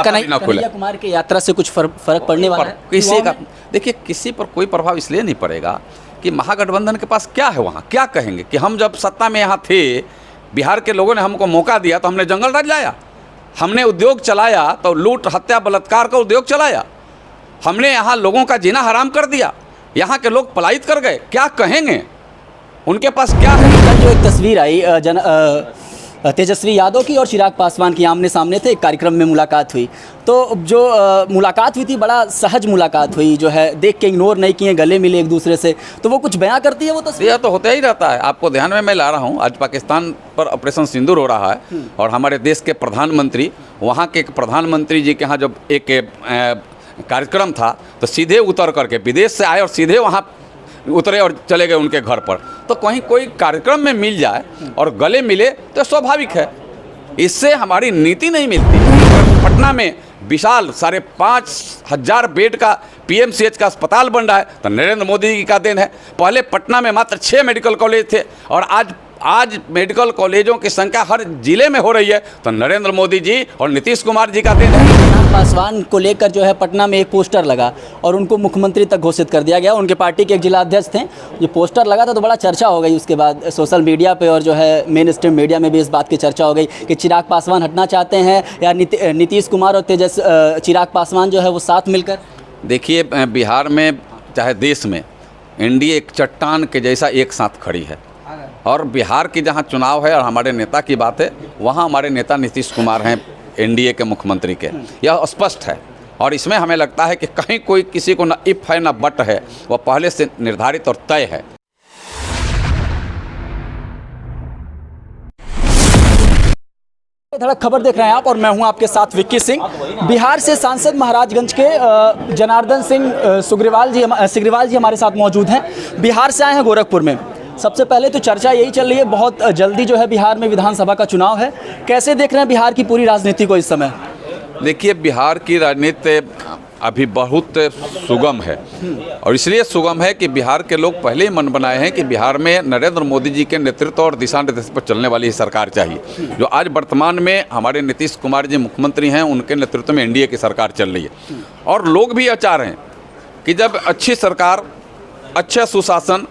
कन्हैया कुमार की यात्रा से कुछ फर्क पड़ने वाला है किसी का? देखिए, किसी पर कोई प्रभाव इसलिए नहीं पड़ेगा कि महागठबंधन के पास क्या है, वहाँ क्या कहेंगे कि हम जब सत्ता में यहाँ थे, बिहार के लोगों ने हमको मौका दिया तो हमने जंगल राज लाया, हमने उद्योग चलाया तो लूट हत्या बलात्कार का उद्योग चलाया, हमने यहाँ लोगों का जीना हराम कर दिया, यहाँ के लोग पलायित कर गए, क्या कहेंगे? उनके पास क्या है? कल जो एक तस्वीर आई तेजस्वी यादव की और चिराग पासवान की आमने सामने थे, एक कार्यक्रम में मुलाकात हुई, तो जो मुलाकात हुई थी बड़ा सहज मुलाकात हुई, जो है देख के इग्नोर नहीं किए, गले मिले एक दूसरे से, तो वो कुछ बयां करती है वो तस्वीर। यह तो होता ही रहता है। आपको ध्यान में मैं ला रहा हूँ, आज पाकिस्तान पर ऑपरेशन सिंदूर हो रहा है और हमारे देश के प्रधानमंत्री, वहाँ के प्रधानमंत्री जी के यहाँ जब एक कार्यक्रम था तो सीधे उतर करके विदेश से आए और सीधे वहाँ उतरे और चले गए उनके घर पर। तो कहीं कोई कार्यक्रम में मिल जाए और गले मिले तो स्वाभाविक है, इससे हमारी नीति नहीं मिलती। पटना में विशाल 5,500 बेड का पीएमसीएच का अस्पताल बन रहा है तो नरेंद्र मोदी जी का देन है। पहले पटना में मात्र 6 मेडिकल कॉलेज थे और आज मेडिकल कॉलेजों की संख्या हर जिले में हो रही है तो नरेंद्र मोदी जी और नीतीश कुमार जी का देन है। चिराग पासवान को लेकर जो है पटना में एक पोस्टर लगा और उनको मुख्यमंत्री तक घोषित कर दिया गया। उनके पार्टी के एक जिला अध्यक्ष थे, ये पोस्टर लगा था तो बड़ा चर्चा हो गई उसके बाद सोशल मीडिया पे और जो है मेन स्ट्रीम मीडिया में भी इस बात की चर्चा हो गई कि चिराग पासवान हटना चाहते हैं या नीतीश कुमार और चिराग पासवान जो है वो साथ मिलकर। देखिए, बिहार में चाहे देश में एनडीए एक चट्टान के जैसा एक साथ खड़ी है और बिहार की जहाँ चुनाव है और हमारे नेता की बात है, वहाँ हमारे नेता नीतीश कुमार हैं एनडीए के मुख्यमंत्री के, यह स्पष्ट है। और इसमें हमें लगता है कि कहीं कोई किसी को न इफ है न बट है, वह पहले से निर्धारित और तय है। धड़क खबर देख रहे हैं आप और मैं हूं आपके साथ विक्की सिंह। बिहार से सांसद महाराजगंज के जनार्दन सिंह सिग्रीवाल जी हमारे साथ मौजूद हैं। बिहार से आए हैं गोरखपुर में। सबसे पहले तो चर्चा यही चल रही है, बहुत जल्दी जो है बिहार में विधानसभा का चुनाव है, कैसे देख रहे हैं बिहार की पूरी राजनीति को इस समय? देखिए, बिहार की राजनीति अभी बहुत सुगम है और इसलिए सुगम है कि बिहार के लोग पहले ही मन बनाए हैं कि बिहार में नरेंद्र मोदी जी के नेतृत्व और दिशा निर्देश पर चलने वाली ही सरकार चाहिए। जो आज वर्तमान में हमारे नीतीश कुमार जी मुख्यमंत्री हैं, उनके नेतृत्व में एनडीए की सरकार चल रही है और लोग भी चाह रहे हैं कि जब अच्छी सरकार, अच्छा सुशासन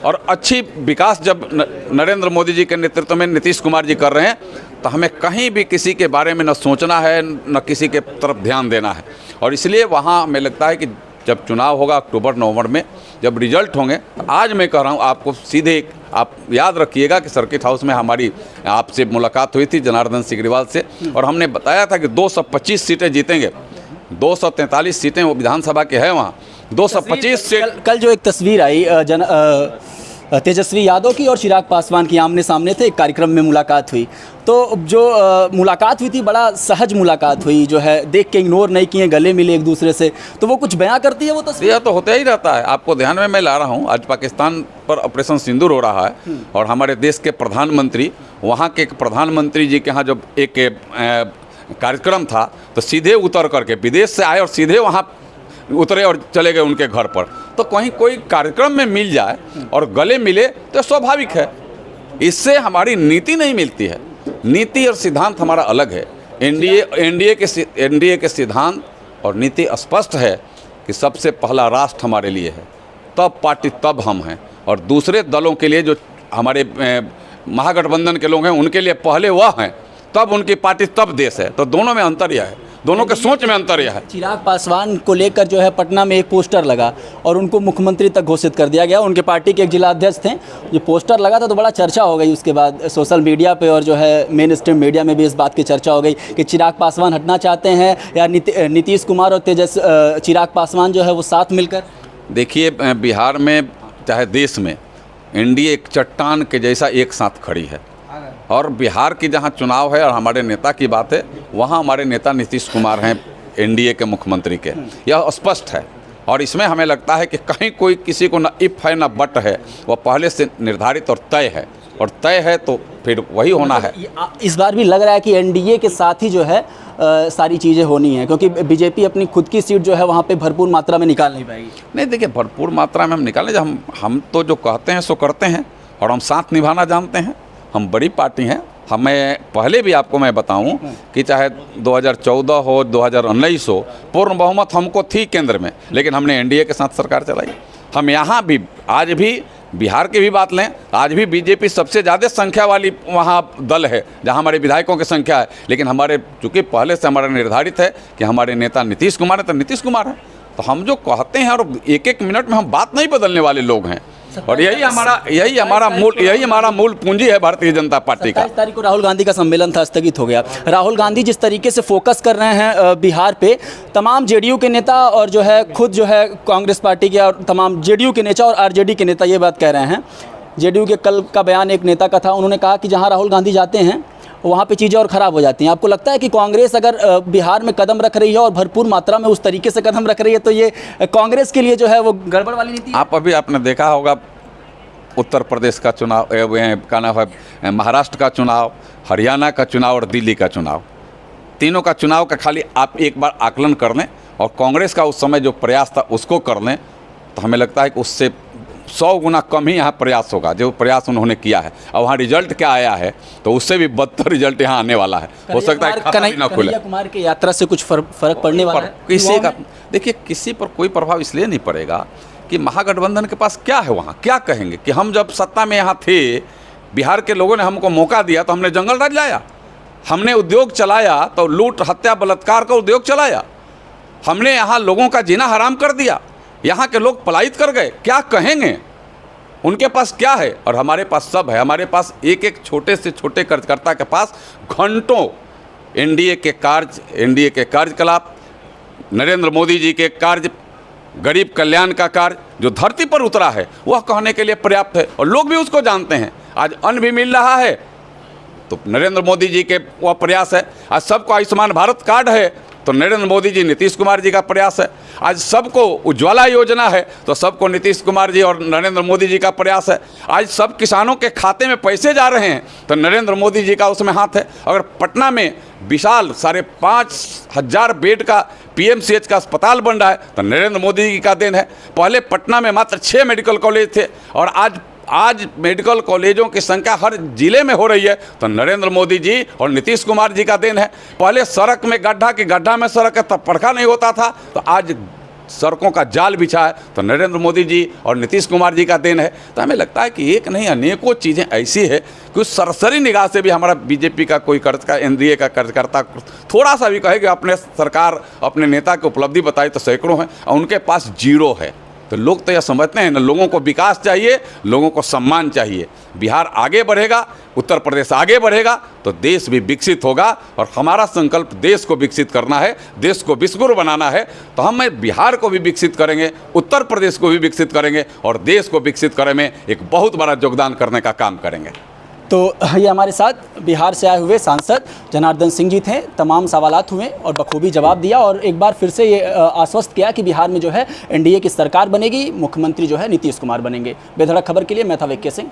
और अच्छी विकास जब नरेंद्र मोदी जी के नेतृत्व में नीतीश कुमार जी कर रहे हैं तो हमें कहीं भी किसी के बारे में न सोचना है न किसी के तरफ ध्यान देना है। और इसलिए वहाँ हमें लगता है कि जब चुनाव होगा अक्टूबर नवंबर में, जब रिजल्ट होंगे, आज मैं कह रहा हूँ आपको सीधे, आप याद रखिएगा कि सर्किट हाउस में हमारी आपसे मुलाकात हुई थी जनार्दन सिग्रीवाल से और हमने बताया था कि 225 सीटें जीतेंगे, 243 सीटें वो विधानसभा के हैं, वहाँ 225 सीट। कल जो एक तस्वीर आई तेजस्वी यादव की और चिराग पासवान की आमने सामने थे, एक कार्यक्रम में मुलाकात हुई, तो जो मुलाकात हुई थी बड़ा सहज मुलाकात हुई, जो है देख के इग्नोर नहीं किए, गले मिले एक दूसरे से, तो वो कुछ बयां करती है वो तस्वीर। यह तो होता ही रहता है। आपको ध्यान में मैं ला रहा हूँ, आज पाकिस्तान पर ऑपरेशन सिंदूर हो रहा है और हमारे देश के प्रधानमंत्री, वहाँ के प्रधानमंत्री जी के यहाँ जब एक कार्यक्रम था तो सीधे उतर करके विदेश से आए और सीधे वहाँ उतरे और चले गए उनके घर पर। तो कहीं कोई कार्यक्रम में मिल जाए और गले मिले तो स्वाभाविक है, इससे हमारी नीति नहीं मिलती है। नीति और सिद्धांत हमारा अलग है। एनडीए के सिद्धांत और नीति स्पष्ट है कि सबसे पहला राष्ट्र हमारे लिए है, तब पार्टी, तब हम हैं, और दूसरे दलों के लिए जो हमारे महागठबंधन के लोग हैं उनके लिए पहले वह हैं, तब उनकी पार्टी, तब देश है। तो दोनों में अंतर यह है, दोनों के सोच में अंतर यह है। चिराग पासवान को लेकर जो है पटना में एक पोस्टर लगा और उनको मुख्यमंत्री तक घोषित कर दिया गया। उनके पार्टी के एक जिला अध्यक्ष थे, ये पोस्टर लगा था तो बड़ा चर्चा हो गई उसके बाद सोशल मीडिया पे और जो है मेन स्ट्रीम मीडिया में भी इस बात की चर्चा हो गई कि चिराग पासवान हटना चाहते हैं या नीतीश कुमार और चिराग पासवान जो है वो साथ मिलकर। देखिए, बिहार में चाहे देश में एनडीए एक चट्टान के जैसा एक साथ खड़ी है और बिहार की जहाँ चुनाव है और हमारे नेता की बात है, वहाँ हमारे नेता नीतीश कुमार हैं एनडीए के मुख्यमंत्री के, यह स्पष्ट है। और इसमें हमें लगता है कि कहीं कोई किसी को न इफ है न बट है, वह पहले से निर्धारित और तय है, और तय है तो फिर वही होना है। इस बार भी लग रहा है कि एनडीए के साथ ही जो है सारी चीज़ें होनी है, क्योंकि बीजेपी अपनी खुद की सीट जो है वहाँ पे भरपूर मात्रा में निकाल नहीं पाएगी। नहीं, देखिए, भरपूर मात्रा में हम निकालें, जब हम तो जो कहते हैं सो करते हैं और हम साथ निभाना जानते हैं। हम बड़ी पार्टी हैं, हमें पहले भी आपको मैं बताऊं कि चाहे 2014 हो 2019 हो, पूर्ण बहुमत हमको थी केंद्र में, लेकिन हमने एनडीए के साथ सरकार चलाई। हम यहाँ भी आज भी बिहार की भी बात लें, आज भी बीजेपी सबसे ज़्यादा संख्या वाली वहाँ दल है जहाँ हमारे विधायकों की संख्या है, लेकिन हमारे चूँकि पहले से हमारा निर्धारित है कि हमारे नेता नीतीश कुमार है तो नीतीश कुमार है। तो हम जो कहते हैं और एक एक मिनट में हम बात नहीं बदलने वाले लोग हैं, और यही हमारा मूल पूंजी है भारतीय जनता पार्टी का। 27 तारीख को राहुल गांधी का सम्मेलन था, स्थगित हो गया। राहुल गांधी जिस तरीके से फोकस कर रहे हैं बिहार पे, तमाम जेडीयू के नेता और जो है खुद जो है कांग्रेस पार्टी के और तमाम जेडीयू के नेता और आरजेडी के नेता ये बात कह रहे हैं। जेडीयू के कल का बयान एक नेता का था, उन्होंने कहा कि जहाँ राहुल गांधी जाते हैं वहाँ पे चीज़ें और ख़राब हो जाती हैं। आपको लगता है कि कांग्रेस अगर बिहार में कदम रख रही है और भरपूर मात्रा में उस तरीके से कदम रख रही है तो ये कांग्रेस के लिए जो है वो गड़बड़ वाली नीति है? आपने देखा होगा उत्तर प्रदेश का चुनाव, क्या नाम है, महाराष्ट्र का चुनाव, हरियाणा का चुनाव और दिल्ली का चुनाव, तीनों का चुनाव का खाली आप एक बार आकलन कर लें और कांग्रेस का उस समय जो प्रयास था उसको कर लें, तो हमें लगता है कि उससे 100 गुना कम ही यहाँ प्रयास होगा जो प्रयास उन्होंने किया है। और वहाँ रिजल्ट क्या आया है तो उससे भी बदतर रिजल्ट यहाँ आने वाला है। हो सकता है खाता भी ना खुले। कन्हैया कुमार की यात्रा से कुछ फर्क पड़ने वाला है? किसी का देखिए, किसी पर कोई प्रभाव इसलिए नहीं पड़ेगा कि महागठबंधन के पास क्या है, वहाँ क्या कहेंगे कि हम जब सत्ता में यहाँ थे, बिहार के लोगों ने हमको मौका दिया तो हमने जंगल राज लाया, हमने उद्योग चलाया तो लूट हत्या बलात्कार का उद्योग चलाया, हमने यहाँ लोगों का जीना हराम कर दिया, यहाँ के लोग पलायित कर गए, क्या कहेंगे? उनके पास क्या है और हमारे पास सब है। हमारे पास एक एक छोटे से छोटे कार्यकर्ता के पास घंटों एनडीए के कार्यकलाप, नरेंद्र मोदी जी के कार्य, गरीब कल्याण का कार्य जो धरती पर उतरा है वह कहने के लिए पर्याप्त है और लोग भी उसको जानते हैं। आज अन्न भी मिल रहा है तो नरेंद्र मोदी जी के वह प्रयास है। आज सबको आयुष्मान भारत कार्ड है तो नरेंद्र मोदी जी, नीतीश कुमार जी का प्रयास है। आज सबको उज्ज्वला योजना है तो सबको नीतीश कुमार जी और नरेंद्र मोदी जी का प्रयास है। आज सब किसानों के खाते में पैसे जा रहे हैं तो नरेंद्र मोदी जी का उसमें हाथ है। अगर पटना में विशाल 5,500 बेड का पीएमसीएच का अस्पताल बन रहा है तो नरेंद्र मोदी जी का देन है। पहले पटना में मात्र 6 मेडिकल कॉलेज थे और आज मेडिकल कॉलेजों की संख्या हर जिले में हो रही है तो नरेंद्र मोदी जी और नीतीश कुमार जी का देन है। पहले सड़क में गड्ढा में सड़क है तब पड़खा नहीं होता था, तो आज सड़कों का जाल बिछा है तो नरेंद्र मोदी जी और नीतीश कुमार जी का देन है। तो हमें लगता है कि एक नहीं अनेकों चीज़ें ऐसी है कि उस सरसरी निगाह से भी हमारा बीजेपी का कोई एनडीए का कार्यकर्ता थोड़ा सा भी कहे कि अपने सरकार अपने नेता की उपलब्धि बताई तो सैकड़ों हैं और उनके पास 0 है। तो लोग तो यह समझते हैं ना, लोगों को विकास चाहिए, लोगों को सम्मान चाहिए। बिहार आगे बढ़ेगा, उत्तर प्रदेश आगे बढ़ेगा तो देश भी विकसित होगा और हमारा संकल्प देश को विकसित करना है, देश को विश्वगुरु बनाना है। तो हम बिहार को भी विकसित करेंगे, उत्तर प्रदेश को भी विकसित करेंगे और देश को विकसित करने में एक बहुत बड़ा योगदान करने का काम करेंगे। तो ये हमारे साथ बिहार से आए हुए सांसद जनार्दन सिंह जी थे। तमाम सवालात हुए और बखूबी जवाब दिया और एक बार फिर से ये आश्वस्त किया कि बिहार में जो है एनडीए की सरकार बनेगी, मुख्यमंत्री जो है नीतीश कुमार बनेंगे। बेधड़क खबर के लिए मैं था विक्की सिंह।